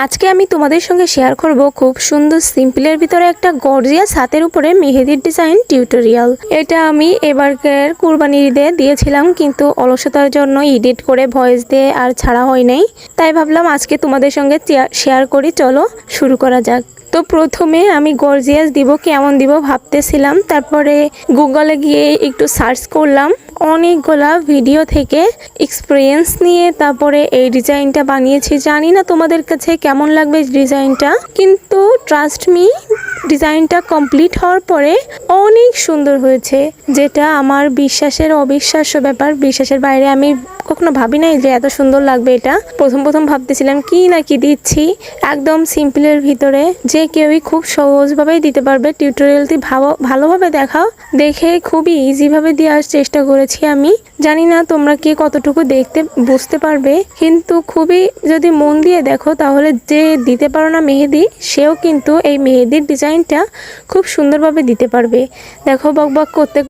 আজকে আমি তোমাদের সঙ্গে শেয়ার করব খুব সুন্দর সিম্পলের ভিতরে একটা গর্জিয়াস হাতের উপরে মেহেদির ডিজাইন টিউটোরিয়াল। এটা আমি এবারকার কুরবানির ঈদে দিয়েছিলাম, কিন্তু অলসতার জন্য এডিট করে ভয়েস দিয়ে আর ছাড়া হয় নাই। তাই ভাবলাম আজকে তোমাদের সঙ্গে শেয়ার করি। চলো শুরু করা যাক। তো প্রথমে আমি গর্জিয়াস দিব, কেমন দিব ভাবতেছিলাম। তারপরে গুগলে গিয়ে একটু সার্চ করলাম, অনেকগুলা ভিডিও থেকে এক্সপিরিয়েন্স নিয়ে তারপরে এই ডিজাইনটা বানিয়েছি। জানি না তোমাদের কাছে কেমন লাগবে ডিজাইনটা, কিন্তু ট্রাস্ট মি, ডিজাইনটা কমপ্লিট হওয়ার পরে অনেক সুন্দর হয়েছে, যেটা আমার বিশ্বাসের অবিশ্বাস্য ব্যাপার। বিশ্বাসের বাইরে, আমি কখনো ভাবি নাই যে এত সুন্দর লাগবে। এটা প্রথম ভাবতেছিলাম কি না কি দিচ্ছি। একদম সিম্পলের ভিতরে যে কেউই খুব সহজভাবেই দিতে পারবে। টিউটোরিয়ালটি ভালোভাবে দেখাও, দেখে খুবই ইজিভাবে দেওয়ার চেষ্টা করেছি আমি। জানি না তোমরা কে কতটুকু দেখতে বুঝতে পারবে, কিন্তু খুবই যদি মন দিয়ে দেখো তাহলে যে দিতে পারো না মেহেদি, সেও কিন্তু এই মেহেদির ডিজাইনটা খুব সুন্দরভাবে দিতে পারবে। দেখো বকবক করতে